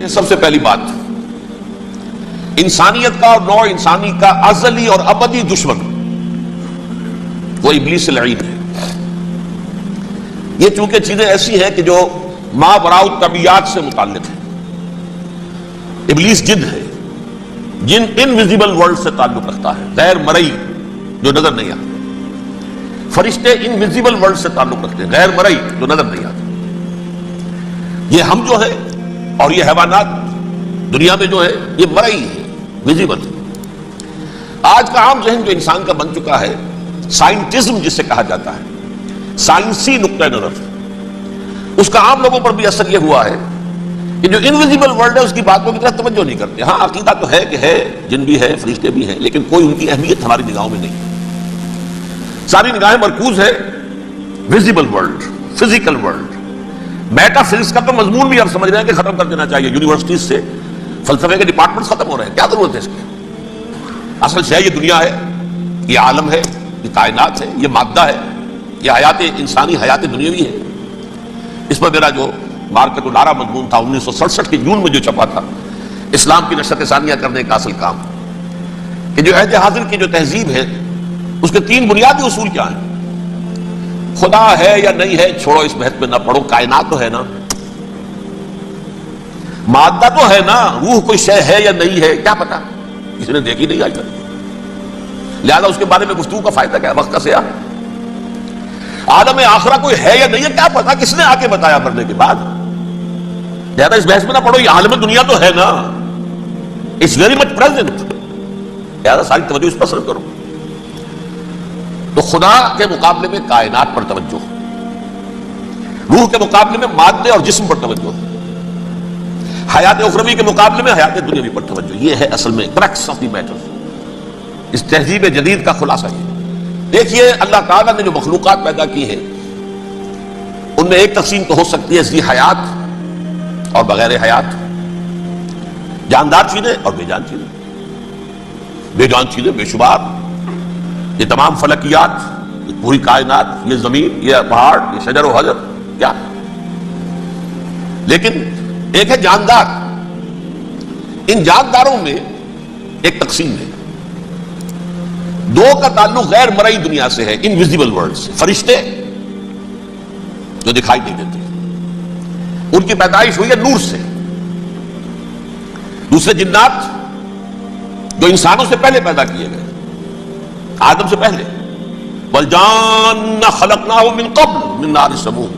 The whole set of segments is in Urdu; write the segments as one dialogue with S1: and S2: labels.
S1: سب سے پہلی بات، انسانیت کا اور نوع انسانی کا ازلی اور ابدی دشمن وہ ابلیس لعین ہے۔ یہ چونکہ چیزیں ایسی ہیں کہ جو ما وراء الطبیعات سے متعلق ہیں۔ ابلیس جن ہے، جن انویزیبل ورلڈ سے تعلق رکھتا ہے، غیر مرئی جو نظر نہیں آتا۔ فرشتے انویزیبل ورلڈ سے تعلق رکھتے ہیں، غیر مرئی جو نظر نہیں آتا۔ یہ ہم جو ہے اور یہ حیوانات دنیا میں جو ہے یہ مرئی ہے، ویزیبل۔ آج کا عام ذہن جو انسان کا بن چکا ہے، سائنٹزم جسے کہا جاتا ہے، سائنسی نقطہ نظر، اس کا عام لوگوں پر بھی اثر یہ ہوا ہے کہ جو انویزیبل ورلڈ ہے اس کی باتوں کی طرف توجہ نہیں کرتے۔ ہاں عقیدہ تو ہے کہ ہے، جن بھی ہے، فرشتے بھی ہیں، لیکن کوئی ان کی اہمیت ہماری نگاہوں میں نہیں۔ ساری نگاہیں مرکوز ہے visible world, physical world. Meta physics کا تو مضمون بھی اب سمجھ رہے ہیں کہ ختم کر دینا چاہیے، یونیورسٹیز سے فلسفے کے ڈپارٹمنٹس ختم ہو رہے ہیں، کیا ضرورت ہے اس کی؟ اصل شے یہ دنیا ہے، یہ عالم ہے، یہ کائنات ہے، یہ مادہ ہے، یہ حیات انسانی، حیات دنیاوی ہے۔ اس پر میرا جو مارکت الارا مضمون تھا 1967 کے جون میں جو چھپا تھا، اسلام کی نشرت ثانیہ کرنے کا اصل کام، کہ جو عہد حاضر کی جو تہذیب ہے اس کے 3 بنیادی اصول کیا ہیں؟ خدا ہے یا نہیں ہے چھوڑو، اس بحث میں نہ پڑھو، کائنات تو ہے نا، مادہ تو ہے نا، روح کوئی شے ہے یا نہیں ہے کیا پتا، کسی نے دیکھی نہیں آج تک، لہذا اس کے بارے میں گفتگو کا فائدہ کیا ہے؟ وقت کا سیاح۔ عالم آخرہ کوئی ہے یا نہیں ہے کیا پتا، کس نے آ کے بتایا مرنے کے بعد، لہذا اس بحث میں نہ پڑھو، یہ عالم دنیا تو ہے نا، اٹس ویری مچ پریزنٹ، لہذا ساری توجہ اس پر صرف کرو۔ تو خدا کے مقابلے میں کائنات پر توجہ، روح کے مقابلے میں مادے اور جسم پر توجہ، حیات اخروی کے مقابلے میں حیات دنیاوی پر توجہ۔ یہ ہے اصل میں کریکس آف دی میٹر، اس تہذیب جدید کا خلاصہ یہ۔ دیکھیے اللہ تعالیٰ نے جو مخلوقات پیدا کی ہیں ان میں ایک تقسیم تو ہو سکتی ہے ذی حیات اور بغیر حیات، جاندار چیزیں اور بے جان چیزیں۔ بے جان چیزیں بے شمار، یہ تمام فلکیات، یہ پوری کائنات، یہ زمین، یہ پہاڑ، یہ شجر و حجر، کیا؟ لیکن ایک ہے جاندار۔ ان جانداروں میں ایک تقسیم ہے، 2 کا تعلق غیر مرئی دنیا سے ہے، انویزیبل ورلڈ سے۔ فرشتے جو دکھائی نہیں دیتے، ان کی پیدائش ہوئی ہے نور سے۔ دوسرے جنات جو انسانوں سے پہلے پیدا کیے گئے، آدم سے پہلے، وَالْجَانَّ خَلَقْنَاهُ مِن قَبْلُ مِن نَارِ السَّمُومِ،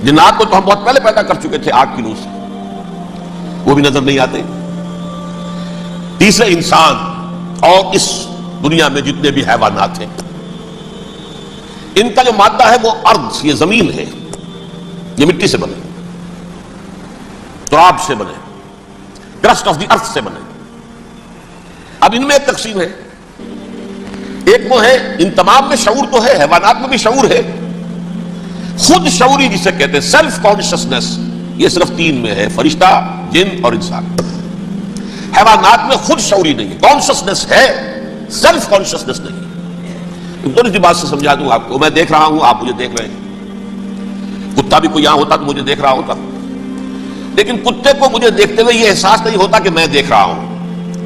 S1: جنات کو تو ہم بہت پہلے پیدا کر چکے تھے آگ کی نور سے، وہ بھی نظر نہیں آتے۔ تیسرے انسان اور اس دنیا میں جتنے بھی حیوانات ہیں، ان کا جو مادہ ہے وہ ارض، یہ زمین ہے، یہ مٹی سے بنے، تراب سے بنے، کرسٹ آف دی ارتھ سے بنے۔ اب ان میں ایک تقسیم ہے، ایک وہ ہے، ان تمام میں شعور تو ہے، حیوانات میں بھی شعور ہے، خود شعوری جسے کہتے ہیں سیلف کانشسنس، یہ صرف 3 میں ہے، فرشتہ، جن اور انسان۔ حیوانات میں خود شعوری نہیں ہے، کانشسنس ہے، سیلف کانشسنس نہیں ہے۔ تھوڑی سی بات سے سمجھا دوں آپ کو، میں دیکھ رہا ہوں، آپ مجھے دیکھ رہے ہیں، کتا بھی کوئی یہاں ہوتا تو مجھے دیکھ رہا ہوتا، لیکن کتے کو مجھے دیکھتے ہوئے یہ احساس نہیں ہوتا کہ میں دیکھ رہا ہوں،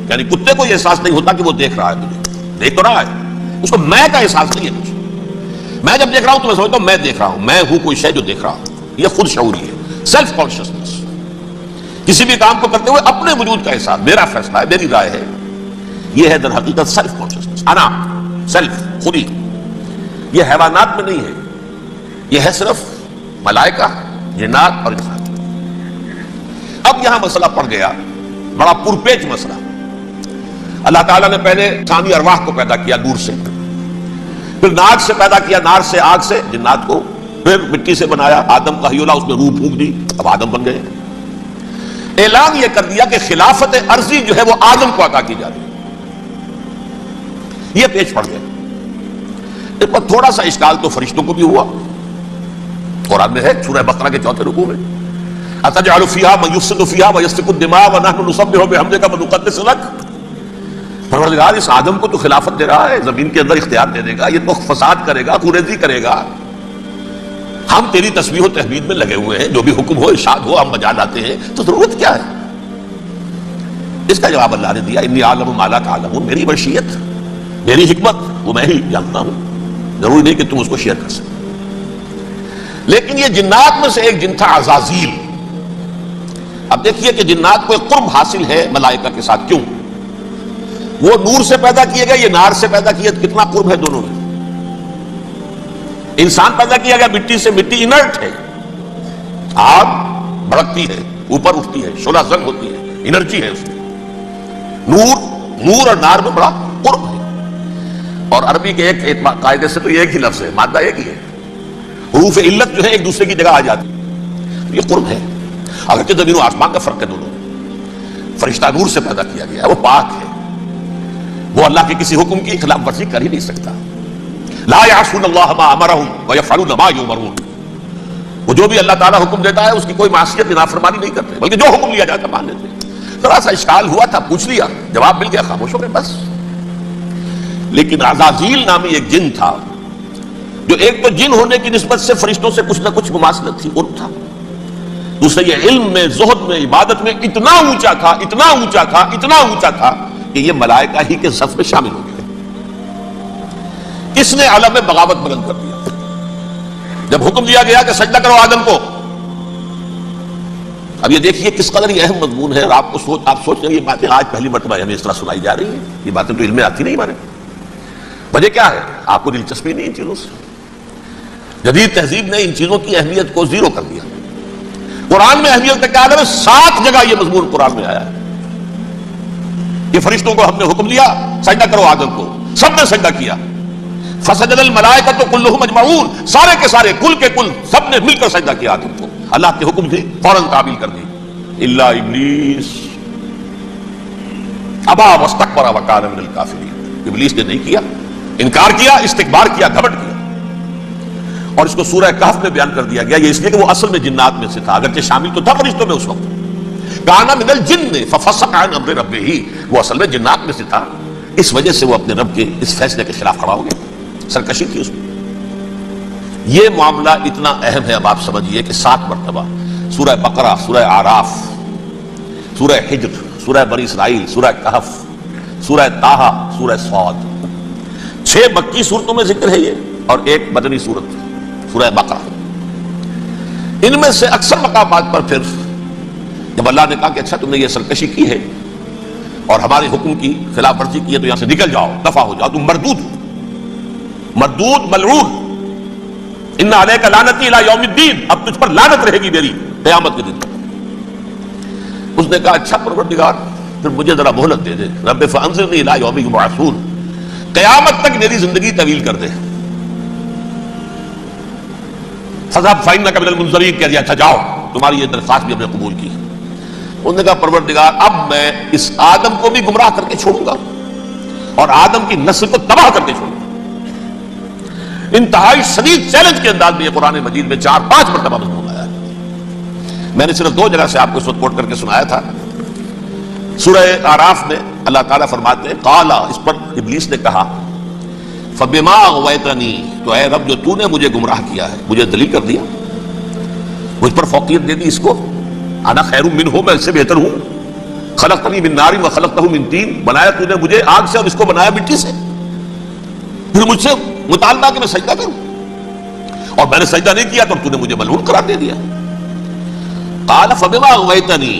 S1: یعنی کتے کو یہ احساس نہیں ہوتا کہ وہ دیکھ رہا ہے، مجھے دیکھ تو رہا ہے، اس کو میں کا احساس نہیں ہے کچھ۔ میں جب دیکھ رہا ہوں تو میں سمجھتا ہوں میں دیکھ رہا ہوں، میں ہوں کوئی شے جو دیکھ رہا ہوں، یہ خود شعوری ہے، سیلف کانشسنس۔ کسی بھی کام کو کرتے ہوئے اپنے وجود کا احساس، میرا فیصلہ ہے، میری رائے ہے، یہ ہے در حقیقت سیلف کانشسنس، انا، سیلف، خودی۔ یہ حیوانات میں نہیں ہے، یہ ہے صرف ملائکہ، جنات اور انسان۔ اب یہاں مسئلہ پڑ گیا، بڑا پرپیچ مسئلہ۔ اللہ تعالیٰ نے پہلے انسانی ارواح کو پیدا کیا نور سے، پھر ناک سے پیدا کیا، نار سے، آگ سے جنات کو، پھر مٹی سے بنایا، آدم کا حیولہ، اس میں روح پھونک دی، اب آدم بن گئے۔ اعلان یہ کر دیا کہ خلافت ارضی جو ہے وہ آدم کو عطا کی جاتی ہے۔ یہ پیچ پڑ گیا۔ اس پر تھوڑا سا اشکال تو فرشتوں کو بھی ہوا، قرآن میں ہے سورہ بقرہ کے 4 رکوع میں، أَتَجْعَلُ فِيهَا مَن يُفْسِدُ فِيهَا وَيَسْفِكُ الدِّمَاءَ وَنَحْنُ نُسَبِّحُ بِحَمْدِكَ وَنُقَدِّسُ لَكَ۔ پروردگار اس آدم کو تو خلافت دے رہا ہے، زمین کے اندر اختیار دے دے گا، یہ تو فساد کرے گا، خوریزی کرے گا، ہم تیری تسبیح و تحمید میں لگے ہوئے ہیں، جو بھی حکم ہو ارشاد ہو ہم بجا لاتے ہیں، تو ضرورت کیا ہے؟ اس کا جواب اللہ نے دیا، انی اعلم ما لا تعلمون، میری مشیت، میری حکمت وہ میں ہی جانتا ہوں، ضروری نہیں کہ تم اس کو شیئر کر سکتے۔ لیکن یہ جنات میں سے ایک جن تھا عزازیل۔ اب دیکھیے کہ جنات کو ایک قرب حاصل ہے ملائکہ کے ساتھ، کیوں؟ وہ نور سے پیدا کیے گئے، یہ نار سے پیدا کیے، کتنا قرب ہے دونوں میں۔ انسان پیدا کیا گیا مٹی سے، مٹی انرٹ ہے، آگ بھڑکتی ہے، اوپر اٹھتی ہے، شعلہ زنگ ہوتی ہے، انرجی ہے اس میں۔ نور اور نار میں بڑا قرب ہے۔ اور عربی کے ایک قاعدے سے تو یہ ایک ہی لفظ ہے، مادہ ایک ہی ہے، حروف علت جو ہے ایک دوسرے کی جگہ آ جاتی ہے، یہ قرب ہے۔ اگرچہ زمین و آسمان کا فرق ہے دونوں میں، فرشتہ نور سے پیدا کیا گیا ہے، وہ پاک ہے، وہ اللہ کے کسی حکم کی خلاف ورزی کر ہی نہیں سکتا۔ لا یعصون اللہ ما امرهم ویفعلون ما یؤمرون، وہ جو بھی اللہ تعالیٰ حکم دیتا ہے اس کی کوئی معصیت نافرمانی نہیں کرتے، بلکہ جو حکم لیا جاتا مان لیتے ہیں۔ ذرا سا اشکال ہوا تھا، پوچھ لیا، جواب مل گیا، خاموش ہو گئے بس۔ لیکن عزازیل نامی ایک جن تھا، جو ایک تو جن ہونے کی نسبت سے فرشتوں سے کچھ نہ کچھ مماثلت تھی، قرب تھا، دوسرے یہ علم میں، زہد میں، عبادت میں اتنا اونچا تھا، اتنا اونچا تھا، اتنا اونچا تھا کہ یہ ملائکہ ہی کے صف میں شامل ہو گئے۔ کس نے عالم میں بغاوت بلند کر دیا؟ جب حکم دیا گیا کہ سجدہ کرو آدم کو، اب یہ دیکھیے کس قدر یہ اہم مضمون ہے، اور آپ سوچ رہے ہیں یہ باتیں آج پہلی مرتبہ ہمیں اس طرح سنائی جا رہی ہیں، یہ باتیں تو علم میں آتی نہیں ہمارے۔ وجہ کیا ہے؟ آپ کو دلچسپی نہیں ان چیزوں سے۔ جدید تہذیب نے ان چیزوں کی اہمیت کو زیرو کر دیا۔ قرآن میں اہمیت کا عالم ہے، 7 جگہ یہ مضمون قرآن میں آیا ہے کہ فرشتوں کو ہم نے حکم دیا سجدہ کرو آدم کو، سب نے سجدہ کیا۔ فسجد الملائکۃ کلھم اجمعون، سارے کے سارے، کل کے کل، سب نے مل کر سجدہ کیا آدم کو، اللہ کے حکم سے فوراً تعمیل کر دی۔ الا ابلیس ابا واستکبر وکان من الکافرین، ابلیس نے نہیں کیا، انکار کیا، استکبار کیا، گھمنڈ کیا۔ اور اس کو سورہ کہف میں بیان کر دیا گیا، یہ اس لیے کہ وہ اصل میں جنات میں سے تھا، اگرچہ شامل تو تھا فرشتوں میں اس وقت۔ کان من الجن ففسق عن امر ربہ، وہ اصل میں جنات میں سے تھا، اس وجہ سے وہ اپنے رب کے اس فیصلے کے خلاف کھڑا ہو گیا، سرکشی تھی اس میں۔ یہ معاملہ اتنا اہم ہے، اب آپ سمجھیے کہ 7 مرتبہ سورہ بقرہ، سورہ اعراف، سورہ حجر، سورہ بنی اسرائیل، سورہ کہف، سورہ طٰہٰ، سورہ صاد، 6 مکی صورتوں میں ذکر ہے یہ، اور ایک مدنی صورت سورہ بقرہ۔ ان میں سے اکثر مقامات پر پھر جب اللہ نے کہا کہ اچھا تم نے یہ سرکشی کی ہے اور ہمارے حکم کی خلاف ورزی کی ہے تو یہاں سے نکل جاؤ، دفع ہو جاؤ، تم مردود مردود ملعون، ان علیک لعنتی الی یوم الدین، اب تجھ پر لعنت رہے گی میری قیامت کے دن۔ اس نے کہا اچھا پروردگار پھر مجھے ذرا مہلت دے دے، رب فانظرنی الی یوم یبعثون، قیامت تک میری زندگی طویل کر دے۔ فذهب فإنك من المنذرین، کہہ دیا اچھا جاؤ، تمہاری یہ درخواست بھی ہم نے قبول کی۔ انہوں نے کہا پروردگار اب میں اس آدم کو بھی گمراہ کر کے چھوڑوں گا اور آدم کی نسل کو تباہ کر کے چھوڑوں گا۔ انتہائی شدید چیلنج کے انداز میں یہ قرآن مجید میں 4-5 مرتبہ مضمون آیا ہے۔ میں نے صرف 2 جگہ سے آپ کو اس وقت کوٹ کر کے سنایا تھا۔ سورہ اعراف میں اللہ تعالیٰ فرماتے ہیں قال، اس پر ابلیس نے کہا فبما اغویتنی، تو اے رب جو تو نے مجھے گمراہ کیا ہے، مجھے ذلیل کر دیا، مجھ پر فوقیت دے دی اس کو، انا خیر منہ، میں اس سے بہتر ہوں، خلقتنی من نار وخلقتہ من طین، بنایا تو نے مجھے آگ سے اور اس کو بنایا مٹی سے، پھر مجھ سے مطالبہ کہ میں سجدہ کروں، اور میں نے سجدہ نہیں کیا تو نے مجھے ملعون قرار دے دیا۔ قال فبما اغویتنی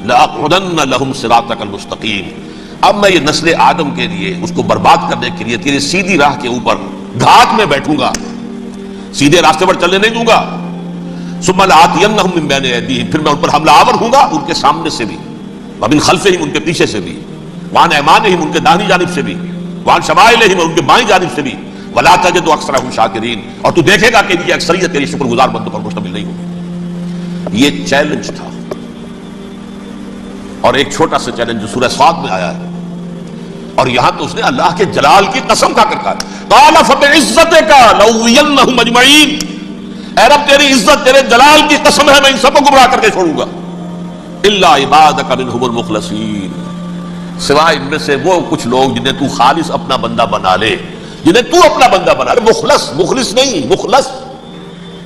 S1: لاقعدن لهم صراطک المستقیم، اب میں یہ نسل آدم کے لیے، اس کو برباد کرنے کے لیے تیرے سیدھی راہ کے اوپر گھات میں بیٹھوں گا، سیدھے راستے پر چلنے نہیں دوں گا۔ ثم لآتینہم من بین ایدیہم، پھر میں ان پر حملہ آور ہوں گا، ان کے سامنے سے بھی، ومن خلفہم، ان کے پیچھے سے بھی، وعن ایمانہم، ان کے داہنی جانب سے بھی، وعن شمائلہم، ان کے بائیں جانب سے بھی، ولا تجد اکثرہم شاکرین، اور تو دیکھے گا کہ ان کی اکثریت تیری شکر گزار بندوں پر مشتمل نہیں ہوگی۔ یہ چیلنج تھا۔ اور ایک چھوٹا سا چیلنج جو سورہ صاد میں آیا ہے، اور یہاں تو اس نے اللہ کے جلال کی قسم کھا کر کہا قال فبعزتک لأغوینہم اجمعین، اے رب تیری عزت، تیرے جلال کی قسم ہے میں ان سب کو گمراہ کر کے چھوڑوں گا، الا عبادک منہم المخلصین، سوائے ان میں سے وہ کچھ لوگ جنہیں تو خالص اپنا بندہ بنا لے، جنہیں تو اپنا بندہ بنا لے، مخلص نہیں، مخلص،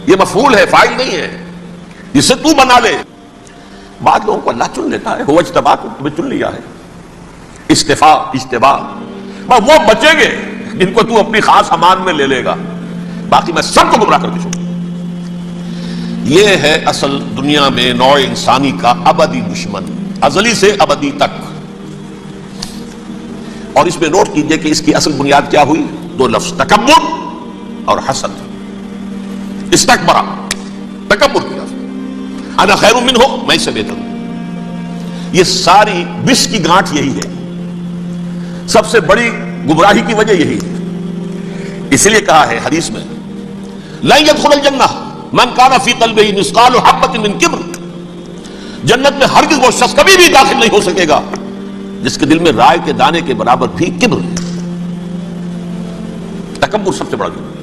S1: یہ مفعول ہے، فاعل نہیں ہے، جسے تو بنا لے. بعض لوگوں کو اللہ چن لیتا ہے، وہ اجتبا کو تمہیں چن لیا ہے. استفاء، اجتبا، وہ بچیں گے جن کو تو اپنی خاص امان میں لے لے گا، باقی میں سب کو گمراہ کر کے چھوڑوں. یہ ہے اصل دنیا میں نوع انسانی کا ابدی دشمن، ازلی سے ابدی تک. اور اس میں نوٹ کیجئے کہ اس کی اصل بنیاد کیا ہوئی؟ دو لفظ، تکبر اور حسد. استکبرا، تکبر کیا، انا خیر منہ، میں اس سے بہتر ہوں. یہ ساری بس کی گانٹھ یہی ہے، سب سے بڑی گمراہی کی وجہ یہی ہے. اس لیے کہا ہے حدیث میں لن يدخل الجنہ من کان فی قلبہ مثقال حبۃ من کبر. جنت میں ہرگز وہ شخص کبھی بھی داخل نہیں ہو سکے گا جس کے دل میں رائے کے دانے کے برابر بھی کبر ہے. تکبر سب سے بڑا جرم ہے.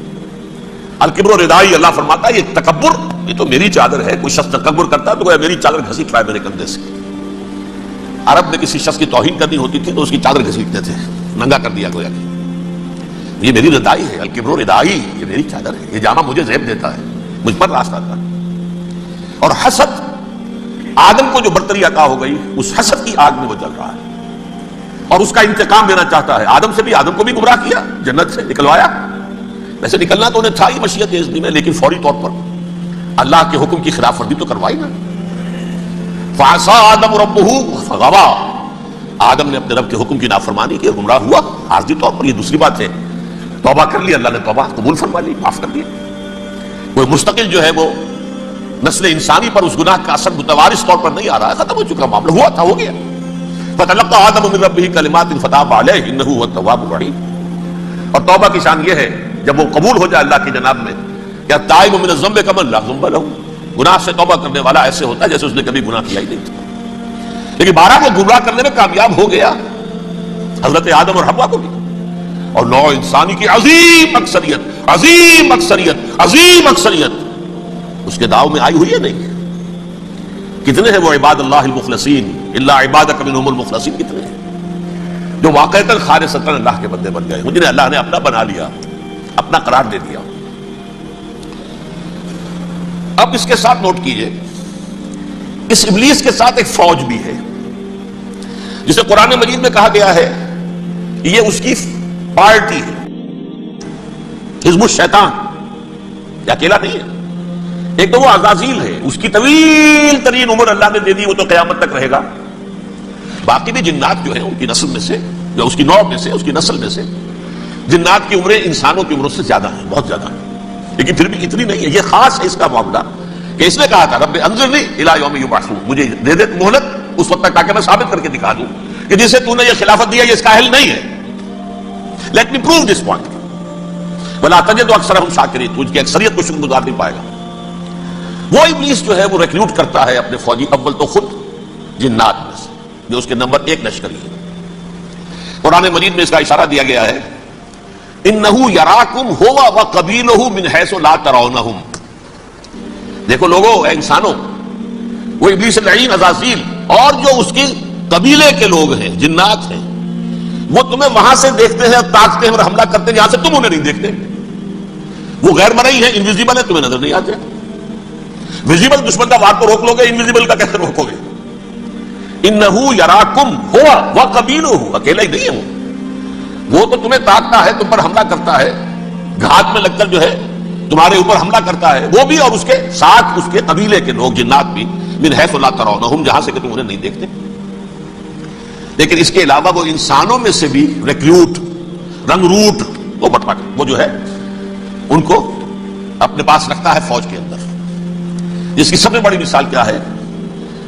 S1: الکبر ردائی، اللہ فرماتا ہے یہ تکبر، یہ تو میری چادر ہے. کوئی شخص تکبر کرتا ہے تو میری چادر گھسیٹ رہا ہے میرے کندھے سے. عرب میں کسی شخص کی توہین کرنی ہوتی تھی تو اس کی چادر گھسیٹتے تھے، ننگا کر دیا گویا کہ یہ میری ردائی ہے. الکبر ردائی، یہ میری چادر ہے، یہ جامہ مجھے زیب دیتا ہے، مجھ پر راستہ تھا. اور حسد، آدم کو جو برتری عطا ہو گئی اس حسد کی آگ میں وہ جل رہا ہے اور اس کا انتقام لینا چاہتا ہے. آدم سے بھی، آدم کو بھی گمراہ کیا، جنت سے نکلوایا. ویسے نکلنا تو انہیں تھا ہی مشیت اذن میں، لیکن فوری طور پر اللہ کے حکم کی خلاف ورزی تو کروائی نا. فعصى آدم ربہ فغوى، آدم نے اپنے رب کے حکم کی نافرمانی کی، گمراہ ہوا عارضی طور پر. یہ دوسری بات ہے، توبہ کر لی، اللہ نے توبہ قبول فرما لی، معاف کر دیا. وہ مستقل جو ہے وہ نسل انسانی پر اس گناہ کا اثر متوارث طور پر نہیں آ رہا ہے، ختم ہو چکا معاملہ، ہوا تھا، ہو گیا. فتلقى آدم من ربہ کلمات فتاب علیہ انہ هو التواب الرحیم. اور توبہ کی شان یہ ہے جب وہ قبول ہو جائے اللہ کی جناب میں، کیا تائب من الذنب کمن لا ذنب له، گناہ سے توبہ کرنے والا ایسے ہوتا ہے جیسے اس نے کبھی گناہ کیا ہی نہیں تھا. لیکن بارہ وہ گمراہ کرنے میں کامیاب ہو گیا، حضرت آدم اور حوا کو بھی. اور نوع انسانی کی عظیم اکثریت، عظیم اکثریت، عظیم اکثریت اس کے داؤ میں آئی ہوئی ہے. نہیں کتنے ہیں وہ عباد اللہ المخلصین، الا عبادک منہم المخلصین، کتنے ہیں جو واقعتاً خالصتاً اللہ کے بندے بن گئے، جنہیں اللہ نے اپنا بنا لیا، اپنا قرار دے دیا. اب اس کے ساتھ نوٹ کیجئے، اس ابلیس کے ساتھ ایک فوج بھی ہے جسے قرآن مجید میں کہا گیا ہے یہ اس کی پارٹی ہے، حزب الشیطان. یہ اکیلا نہیں ہے. ایک تو وہ عزازیل ہے، اس کی طویل ترین عمر اللہ نے دے دی، وہ تو قیامت تک رہے گا. باقی بھی جنات جو ہیں ان کی نسل میں سے، یا اس کی نوع میں سے، اس کی نسل میں سے، جنات کی عمریں انسانوں کی عمروں سے زیادہ ہیں، بہت زیادہ ہیں. لیکن پھر بھی اتنی نہیں ہے. یہ خاص ہے اس کا معاملہ کہ اس نے کہا تھا رب انظرنی الی یوم یبعثون، مجھے دے دے مہلت اس وقت تک تاکہ میں ثابت کر کے دکھا دوں کہ جسے تو نے یہ خلافت دیا یہ اس کا اہل نہیں ہے. Let me prove this point ولا تجد اکثرهم شاکرین، تجھ کی اکثریت کو شکر گزار نہیں پائے گا. وہ ابلیس جو ہے وہ ریکروٹ کرتا ہے اپنے فوجی، اول تو خود جنات میں سے جو اس کے نمبر 1 لشکری ہے. قرآن مجید میں اس کا اشارہ دیا گیا ہے انہو یراکم ہوا وقبیلہ من حیث لا ترونہم. دیکھو لوگو، اے انسانوں، وہ ابلیس لعین عزازیل اور جو اس کے قبیلے کے لوگ ہیں، جنات ہیں، وہ تمہیں وہاں سے دیکھتے ہیں اور تاکتے ہیں اور حملہ کرتے ہیں جہاں سے تم انہیں نہیں دیکھتے. وہ غیر مرئی ہیں، انویزیبل ہے، تمہیں نظر نہیں آتے. ویزیبل دشمن کا وار کو روک لو گے، انویزیبل کا کیسے روکو گے؟ انہو یراکم ہوا وقبیلہ، اکیلا ہی نہیں ہے وہ تو تمہیں تاکتا ہے، تم پر حملہ کرتا ہے، گھات میں لگ کر جو ہے تمہارے اوپر حملہ کرتا ہے، وہ بھی اور اس کے ساتھ اس کے قبیلے کے لوگ جنات بھی، من حیث لا ترونہم، جہاں سے کہ تم انہیں نہیں دیکھتے. لیکن اس کے علاوہ وہ انسانوں میں سے بھی ریکروٹ، رنگ روٹ، وہ بٹوا کر وہ جو ہے ان کو اپنے پاس رکھتا ہے فوج کے اندر. جس کی سب سے بڑی مثال کیا ہے؟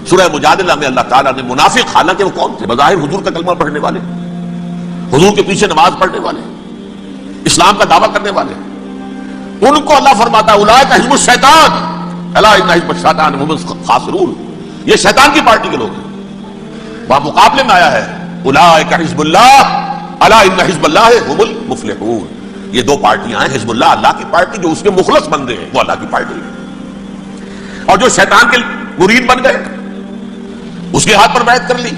S1: سورہ مجادلہ میں اللہ تعالیٰ نے منافق، حالانکہ وہ کون تھے؟ بظاہر حضور کا کلمہ پڑھنے والے، حضور کے پیچھے نماز پڑھنے والے، اسلام کا دعویٰ کرنے والے، ان کو اللہ فرماتا اولئک حزب الشیطان الا ان حزب الشیطان هم الخاسرون، یہ شیطان کی پارٹی کے لوگ ہیں. وہاں مقابلے میں آیا ہے اولئک حزب اللہ الا ان حزب اللہ هم المفلحون. یہ دو پارٹیاں ہیں، حزب اللہ اللہ کی پارٹی جو اس کے مخلص بندے ہیں وہ اللہ کی پارٹی ہے، اور جو شیطان کے مرید بن گئے اس کے ہاتھ پر بیعت کر لی،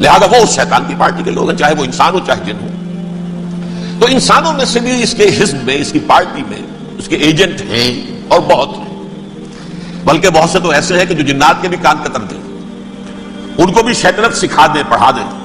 S1: لہذا وہ اس شیطان کی پارٹی کے لوگ ہیں، چاہے وہ انسان ہو چاہے جن ہو. تو انسانوں میں سے بھی اس کے حزب میں، اس کی پارٹی میں اس کے ایجنٹ ہیں اور بہت ہیں، بلکہ بہت سے تو ایسے ہیں کہ جو جنات کے بھی کان کتر دیں، ان کو بھی شیطنت سکھا دیں، پڑھا دیں۔